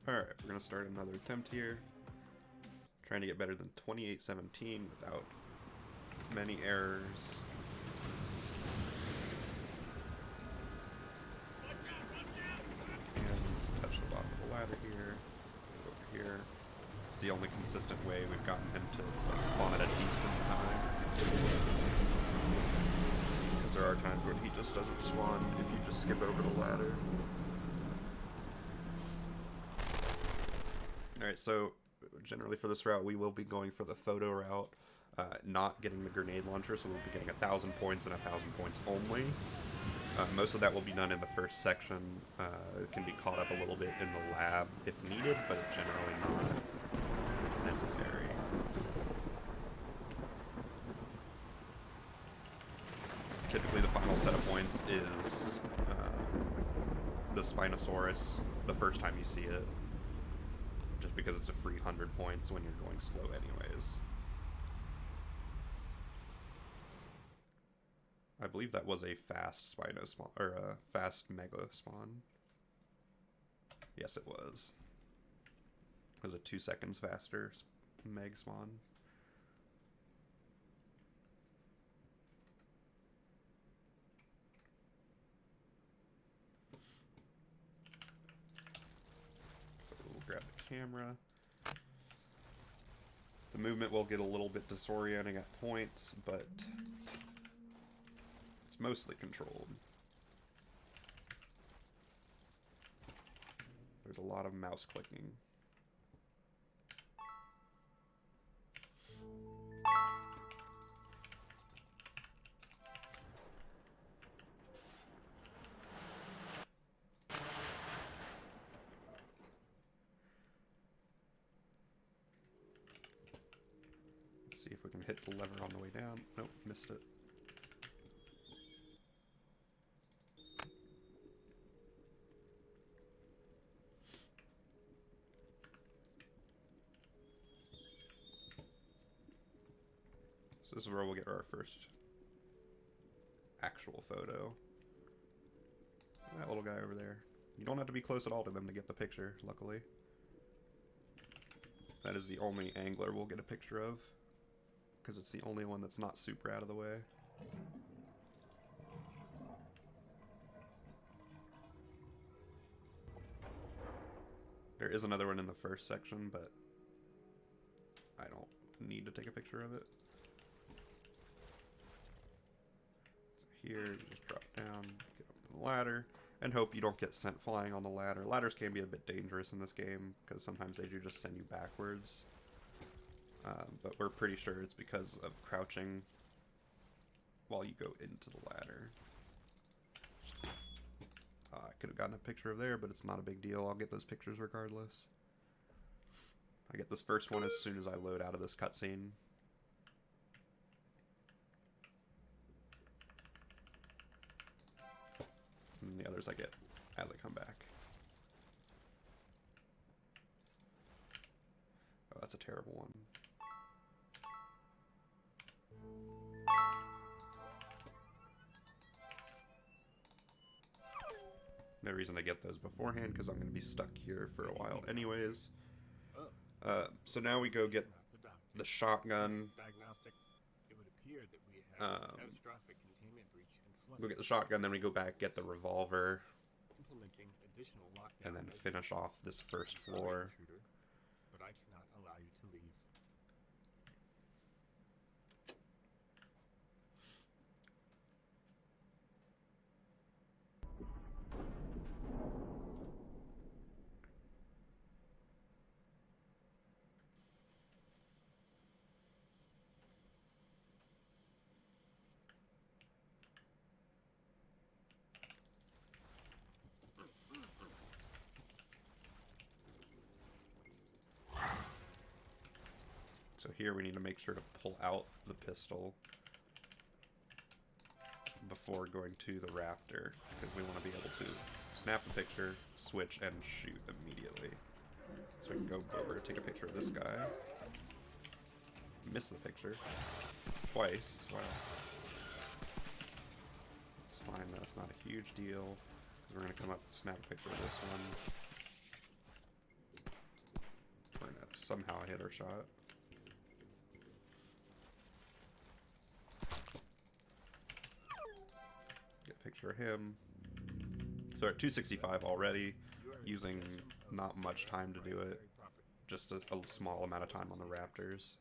Alright, we're going to start another attempt here. Trying to get better than 28:17 without many errors. And touch the bottom of the ladder here. Over here. It's the only consistent way we've gotten him to spawn at a decent time. Because there are times when he just doesn't spawn if you just skip over the ladder. Alright, so generally for this route we will be going for the photo route, not getting the grenade launcher, so we'll be getting 1,000 points and 1,000 points only. Most of that will be done in the first section. It can be caught up a little bit in the lab if needed, but generally not necessary. Typically the final set of points is the Spinosaurus the first time you see it. Just because it's a free 100 points when you're going slow anyways. I believe that was a fast Spino spawn, or a fast Mega spawn. Yes, it was. It was a 2 seconds faster Meg spawn. Grab the camera. The movement will get a little bit disorienting at points, but it's mostly controlled. There's a lot of mouse clicking. See if we can hit the lever on the way down. Nope, missed it. So this is where we'll get our first actual photo. That little guy over there. You don't have to be close at all to them to get the picture, luckily. That is the only angler we'll get a picture of, because it's the only one that's not super out of the way. There is another one in the first section, but I don't need to take a picture of it. So here, you just drop down, get up to the ladder, and hope you don't get sent flying on the ladder. Ladders can be a bit dangerous in this game, because sometimes they do just send you backwards. But we're pretty sure it's because of crouching while you go into the ladder. I could have gotten a picture of there, but it's not a big deal. I'll get those pictures regardless. I get this first one as soon as I load out of this cutscene. And the others I get as I come back. Oh, that's a terrible one. No reason to get those beforehand because I'm going to be stuck here for a while anyways. So now we go get the shotgun. Go get the shotgun, then we go back, get the revolver, and then finish off this first floor. But I cannot allow you to leave. So here we need to make sure to pull out the pistol before going to the Raptor, because we want to be able to snap the picture, switch, and shoot immediately. So we can go over, take a picture of this guy. Miss the picture. Twice. Wow. It's fine, that's not a huge deal. We're going to come up and snap a picture of this one. Somehow I hit her shot. Get a picture of him. So we're at 265 already, using not much time to do it. Just a small amount of time on the Raptors.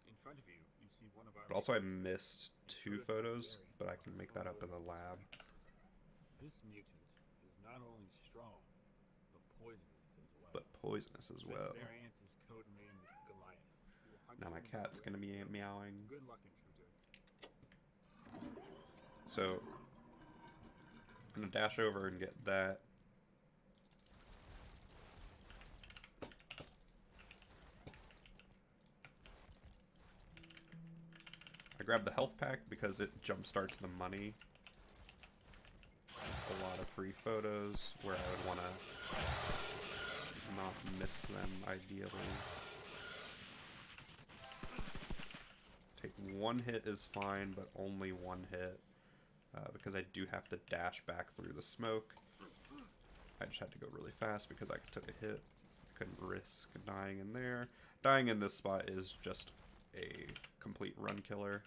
But also I missed 2 photos, but I can make that up in the lab. This mutant is not only strong, but poisonous as well. This variant is codenamed Goliath. Now my cat's gonna be meowing. Good luck, intruder. So I'm gonna dash over and get that. I grabbed the health pack because it jumpstarts the money. A lot of free photos where I would want to not miss them, ideally. Take 1 hit is fine, but only 1 hit. Because I do have to dash back through the smoke. I just had to go really fast because I took a hit. Couldn't risk dying in there. Dying in this spot is just a complete run killer.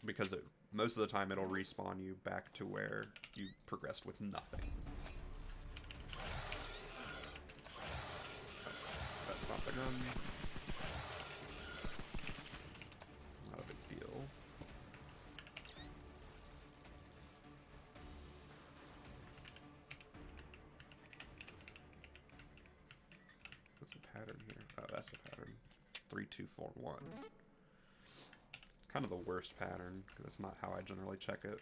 Because most of the time it'll respawn you back to where you progressed with nothing. That's not the gun. Not a big deal. What's the pattern here? Oh, that's the pattern. 3, 2, 4, 1. It's kind of the worst pattern because that's not how I generally check it.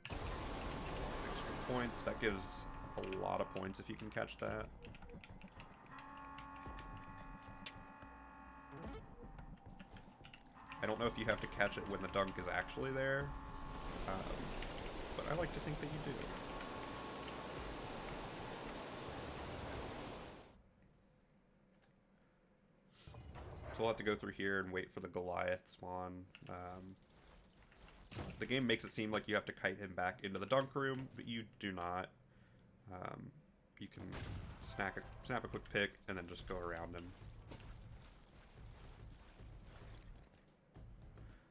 Extra points. That gives a lot of points if you can catch that. I don't know if you have to catch it when the dunk is actually there, but I like to think that you do. So we'll have to go through here and wait for the Goliath spawn. The game makes it seem like you have to kite him back into the dunk room, but you do not. You can snap a quick pick and then just go around him.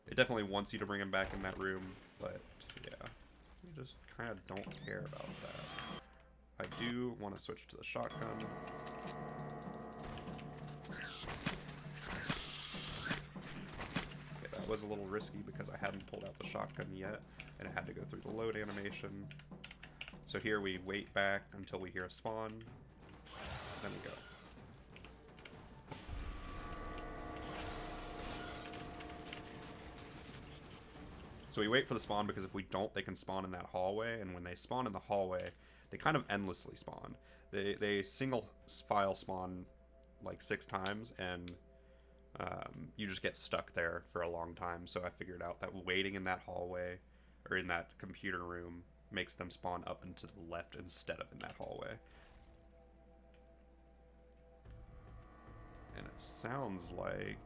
It definitely wants you to bring him back in that room, but yeah, we just kind of don't care about that. I do want to switch to the shotgun. That was a little risky because I hadn't pulled out the shotgun yet, and it had to go through the load animation. So here we wait back until we hear a spawn, then we go. So we wait for the spawn because if we don't, they can spawn in that hallway, and when they spawn in the hallway, they kind of endlessly spawn. They single file spawn like 6 times, and you just get stuck there for a long time. So I figured out that waiting in that hallway or in that computer room makes them spawn up and to the left instead of in that hallway. And it sounds like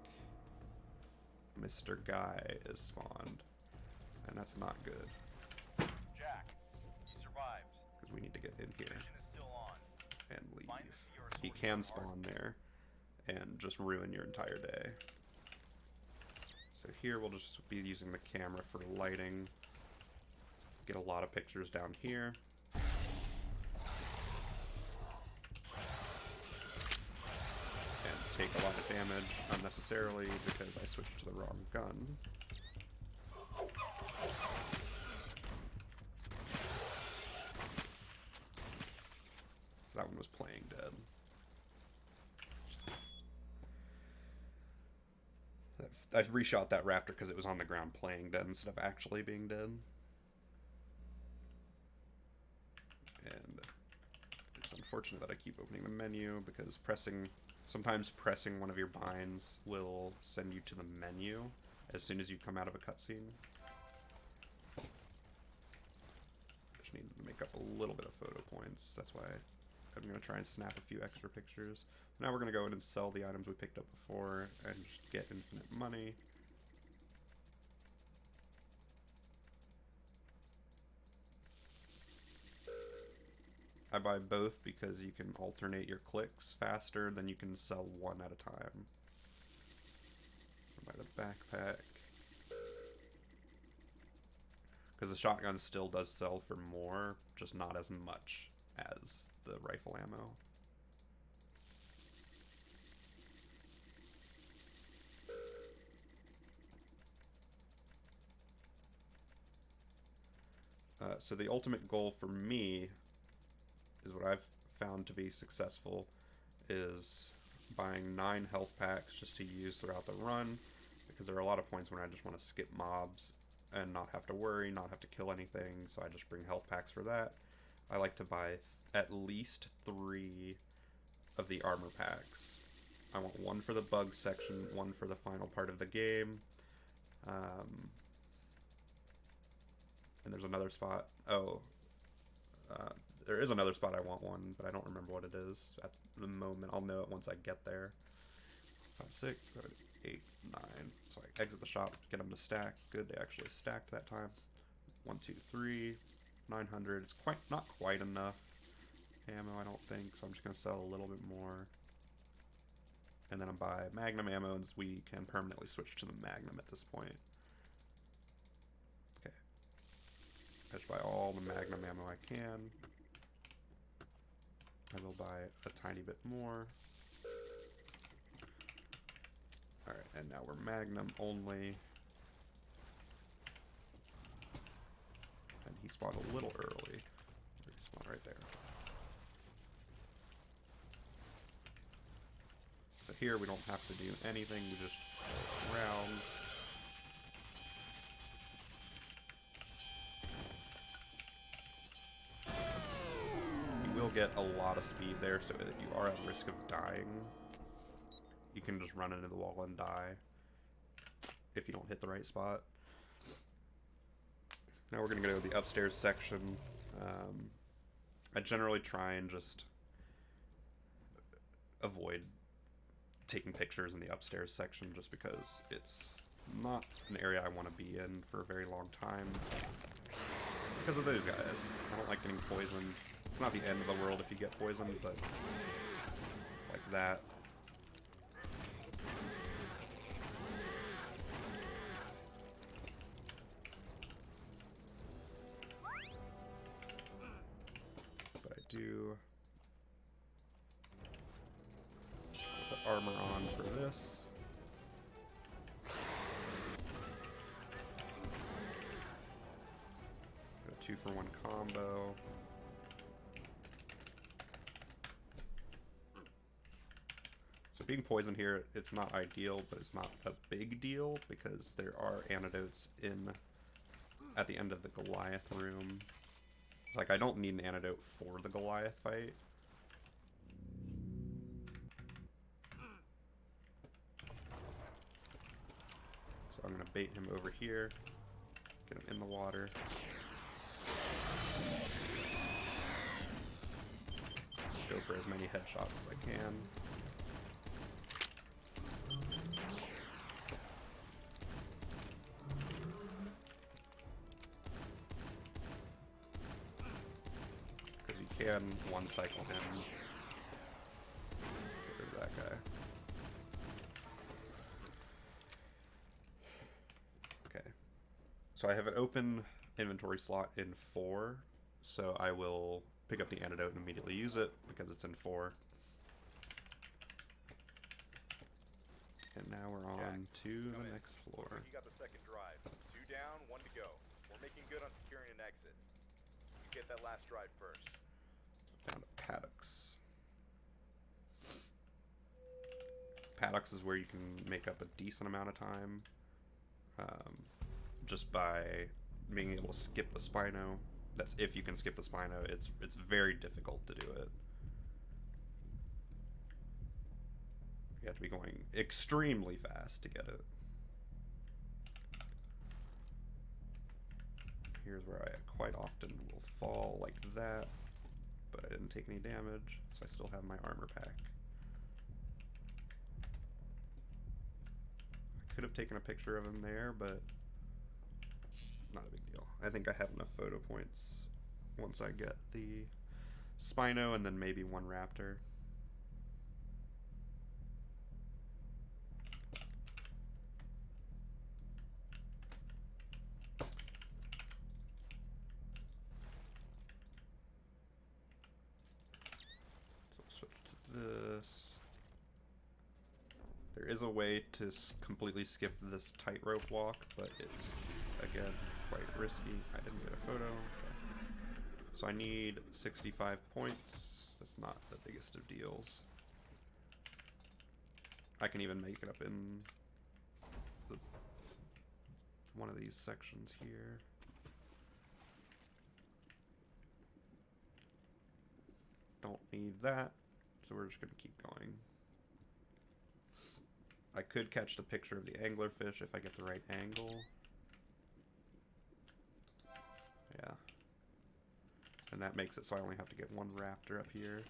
Mr. Guy is spawned, and that's not good. Jack, you survived. Because we need to get in here Mission is still on. and leave. Find the Seahorse He Force can Guard. spawn there and just ruin your entire day. So here we'll just be using the camera for lighting. Get a lot of pictures down here. And take a lot of damage unnecessarily because I switched to the wrong gun. That one was playing dead. I reshot that Raptor because it was on the ground playing dead instead of actually being dead. And it's unfortunate that I keep opening the menu because sometimes pressing one of your binds will send you to the menu as soon as you come out of a cutscene. Just need to make up a little bit of photo points. That's why I'm going to try and snap a few extra pictures. Now we're going to go in and sell the items we picked up before and just get infinite money. I buy both because you can alternate your clicks faster than you can sell one at a time. I buy the backpack. Because the shotgun still does sell for more, just not as much as the rifle ammo. So the ultimate goal for me is what I've found to be successful is buying 9 health packs just to use throughout the run, because there are a lot of points when I just want to skip mobs and not have to worry, not have to kill anything, so I just bring health packs for that. I like to buy at least 3 of the armor packs. I want 1 for the bug section, 1 for the final part of the game. And there's another spot. There is another spot I want 1, but I don't remember what it is at the moment. I'll know it once I get there. 5, 6, 7, 8, 9. So I exit the shop, get them to stack. Good, they actually stacked that time. 1, 2, 3, 900. It's not quite enough ammo, I don't think. So I'm just gonna sell a little bit more, and then I buy Magnum ammo, and we can permanently switch to the Magnum at this point. Okay, I just buy all the Magnum ammo I can. I will buy a tiny bit more. Alright, and now we're Magnum only. And he spawned a little early. He spawned right there. So here we don't have to do anything, we just go around. You will get a lot of speed there, so that you are at risk of dying. You can just run into the wall and die if you don't hit the right spot. Now we're going to go to the upstairs section. I generally try and just avoid taking pictures in the upstairs section just because it's not an area I want to be in for a very long time because of those guys. I don't like getting poisoned. It's not the end of the world if you get poisoned, but like that. But I do put armor on for this. Got a 2-for-1 combo. So being poisoned here, it's not ideal, but it's not a big deal because there are antidotes at the end of the Goliath room. Like, I don't need an antidote for the Goliath fight. So I'm gonna bait him over here, get him in the water. Go for as many headshots as I can. Because you can one-cycle him. Get rid of that guy. Okay. So I have an open inventory slot in 4, so I will pick up the antidote and immediately use it because it's in 4. And now we're on to the next floor. You got the second drive. 2 down, 1 to go. We're making good on securing an exit. You get that last drive first. Down to Paddocks. Paddocks is where you can make up a decent amount of time just by being able to skip the Spino. That's if you can skip the Spino. It's very difficult to do it. You have to be going extremely fast to get it. Here's where I quite often will fall like that, but I didn't take any damage, so I still have my armor pack. I could have taken a picture of him there, but not a big deal. I think I have enough photo points once I get the Spino and then maybe one Raptor. So switch to this. There is a way to completely skip this tightrope walk, but it's, again, quite risky. I didn't get a photo. Okay. So I need 65 points. That's not the biggest of deals. I can even make it up in one of these sections here. Don't need that, so we're just going to keep going. I could catch the picture of the anglerfish if I get the right angle. Yeah. And that makes it so I only have to get one raptor up here.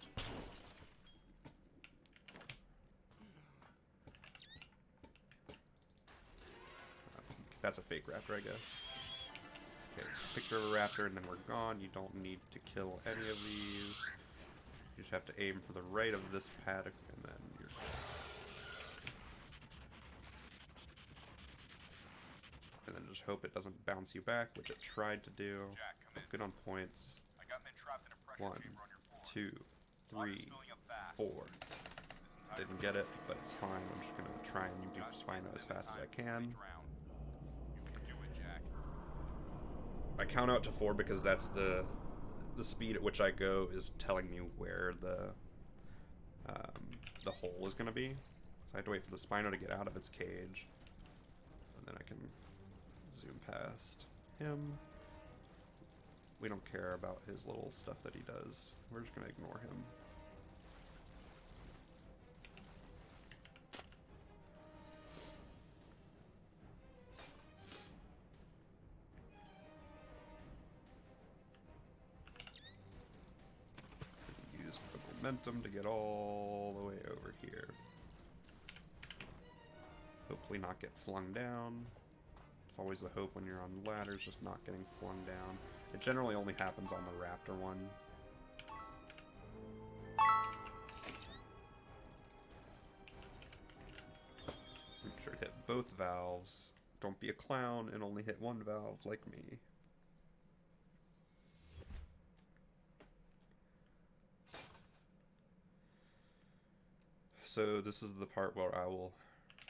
That's a fake raptor, I guess. Okay, picture of a raptor and then we're gone. You don't need to kill any of these. You just have to aim for the right of this paddock and then you're good. And then just hope it doesn't bounce you back, which it tried to do. Good on points. 1, 2, 3, 4. Didn't get it, but it's fine. I'm just gonna try and do Spino as fast as I can. I count out to 4 because that's the speed at which I go is telling me where the hole is gonna be. So I have to wait for the Spino to get out of its cage, and then I can zoom past him. We don't care about his little stuff that he does. We're just gonna ignore him. Use the momentum to get all the way over here. Hopefully not get flung down. It's always the hope when you're on ladders, just not getting flung down. It generally only happens on the Raptor one. Make sure to hit both valves. Don't be a clown and only hit one valve like me. So this is the part where I will...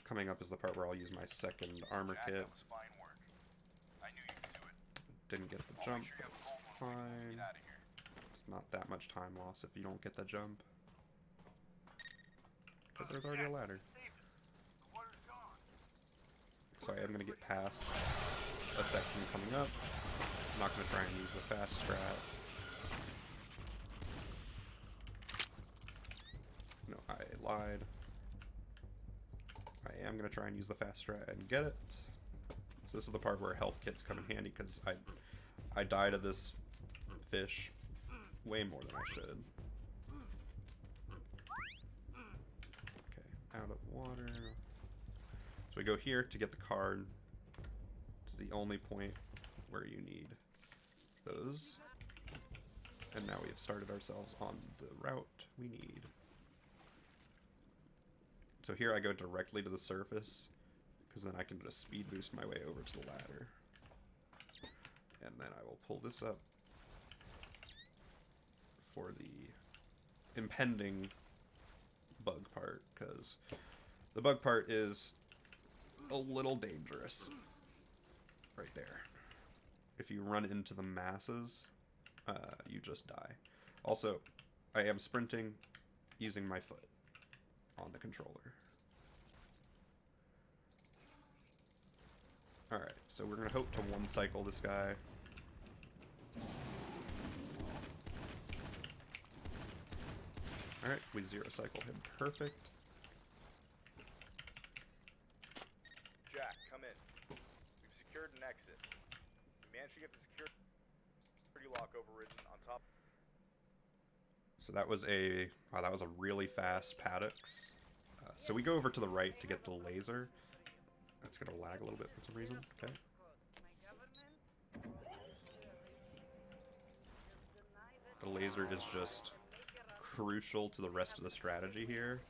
Coming up is the part where I'll use my second armor kit. Didn't get the jump, that's fine. It's not that much time loss if you don't get the jump. Because there's already a ladder. So I am going to get past a section coming up. I'm not going to try and use the fast strat. No, I lied. I am going to try and use the fast strat and get it. So this is the part where health kits come in handy because I died of this fish way more than I should. Okay, out of water. So we go here to get the card. It's the only point where you need those. And now we have started ourselves on the route we need. So here I go directly to the surface, because then I can just speed boost my way over to the ladder. And then I will pull this up for the impending bug part, because the bug part is a little dangerous right there. If you run into the masses, you just die. Also, I am sprinting using my foot on the controller. Alright, so we're gonna hope to one cycle this guy. Alright, we 0 cycle him. Perfect. Jack, come in. We've secured an exit. We managed to get the security lock overridden on top. So that was a really fast Paddocks. So we go over to the right to get the laser. That's gonna lag a little bit for some reason. Okay. The laser is just crucial to the rest of the strategy here.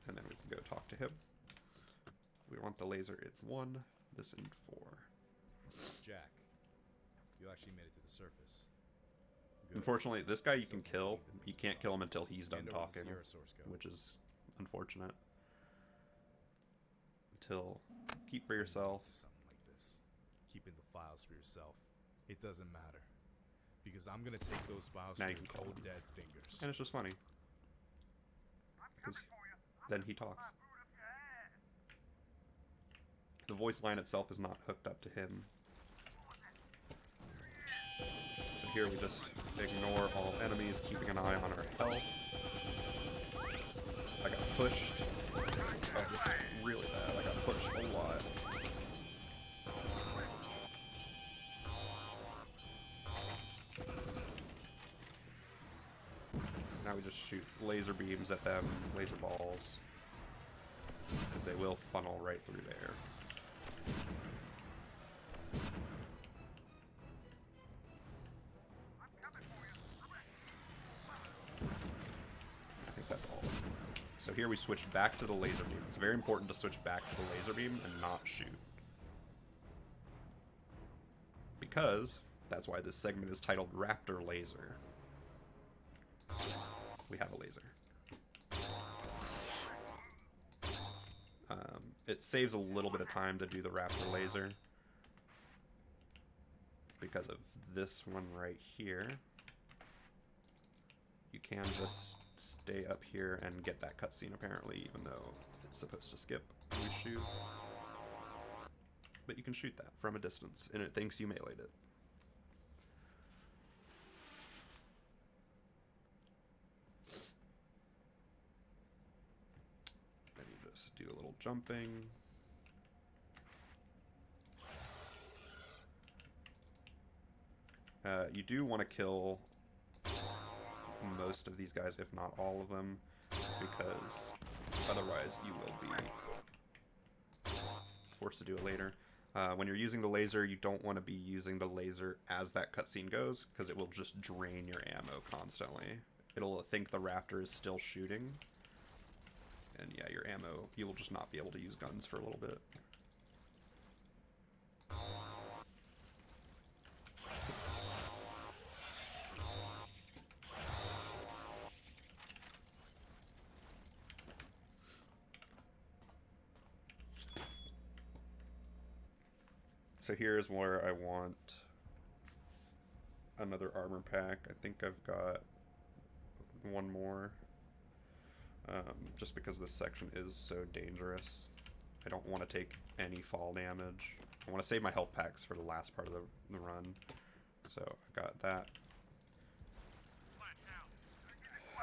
And then we can go talk to him. We want the laser in 1, this in 4. Jack, you actually made it to the surface. Good. Unfortunately, this guy you can kill. You can't kill him until he's done Hand over the talking, Sierra source code. which is unfortunate. Until, keep for yourself. Something like this. Keeping the files for yourself. It doesn't matter. Because I'm gonna take those files Now from you your can kill cold him. dead fingers. And it's just funny. 'Cause then he talks. The voice line itself is not hooked up to him. So here we just ignore all enemies, keeping an eye on our health. I got pushed. Oh, this is really bad. I got pushed a lot. Now we just shoot laser beams at them, laser balls. Because they will funnel right through there. I think that's all. So here we switch back to the laser beam. It's very important to switch back to the laser beam and not shoot. Because that's why this segment is titled Raptor Laser. We have a laser. It saves a little bit of time to do the Raptor laser because of this one right here. You can just stay up here and get that cutscene apparently, even though it's supposed to skip when you shoot. But you can shoot that from a distance, and it thinks you meleeed it. Do a little jumping. You do want to kill most of these guys, if not all of them, because otherwise you will be forced to do it later. When you're using the laser, you don't want to be using the laser as that cutscene goes, because it will just drain your ammo constantly. It'll think the Raptor is still shooting. And yeah, your ammo, you will just not be able to use guns for a little bit. So here's where I want another armor pack. I think I've got one more. Just because this section is so dangerous. I don't want to take any fall damage. I want to save my health packs for the last part of the run. So I got that.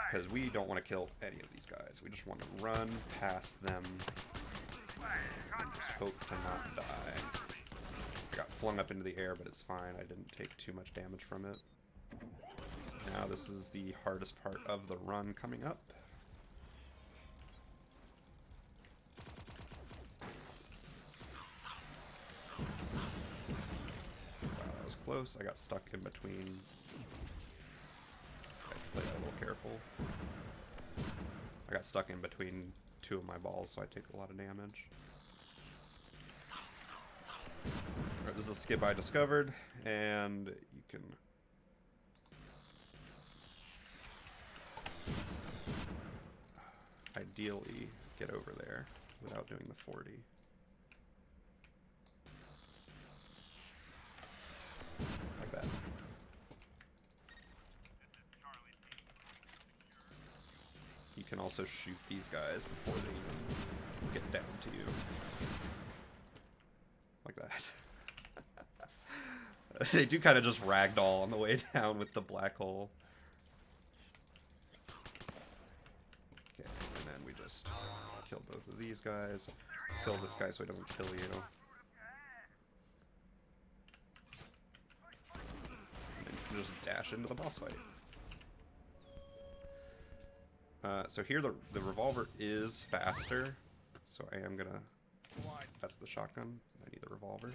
Because we don't want to kill any of these guys. We just want to run past them and just hope to not die. I got flung up into the air, but it's fine. I didn't take too much damage from it. Now this is the hardest part of the run coming up. Close. I got stuck in between. I have to play that a little careful. I got stuck in between two of my balls, so I take a lot of damage. Alright, this is a skip I discovered, and you can ideally get over there without doing the 40. Like that. You can also shoot these guys before they even get down to you. Like that. They do kind of just ragdoll on the way down with the black hole. Okay, and then we just kill both of these guys. Kill this guy so he doesn't kill you. Just dash into the boss fight. So here the revolver is faster, so I am gonna. That's the shotgun. I need the revolver.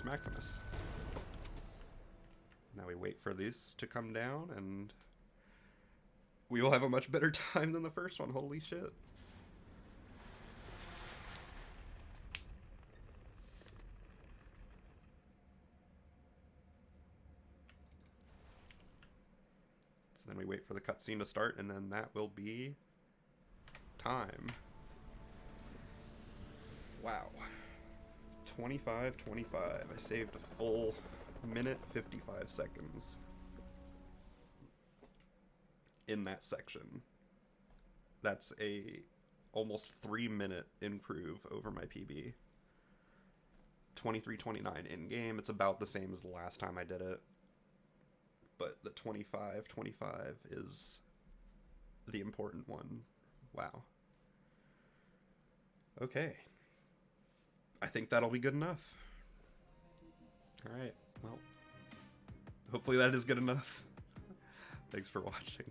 Max Maximus. Now we wait for these to come down, and we will have a much better time than the first one. Holy shit. So then we wait for the cutscene to start, and then that will be time. Wow. 25-25. I saved a full minute 55 seconds in that section. That's a almost 3-minute improve over my PB. 23-29 in game. It's about the same as the last time I did it, but the 25-25 is the important one. Wow. Okay. I think that'll be good enough. Alright, well, hopefully that is good enough. Thanks for watching.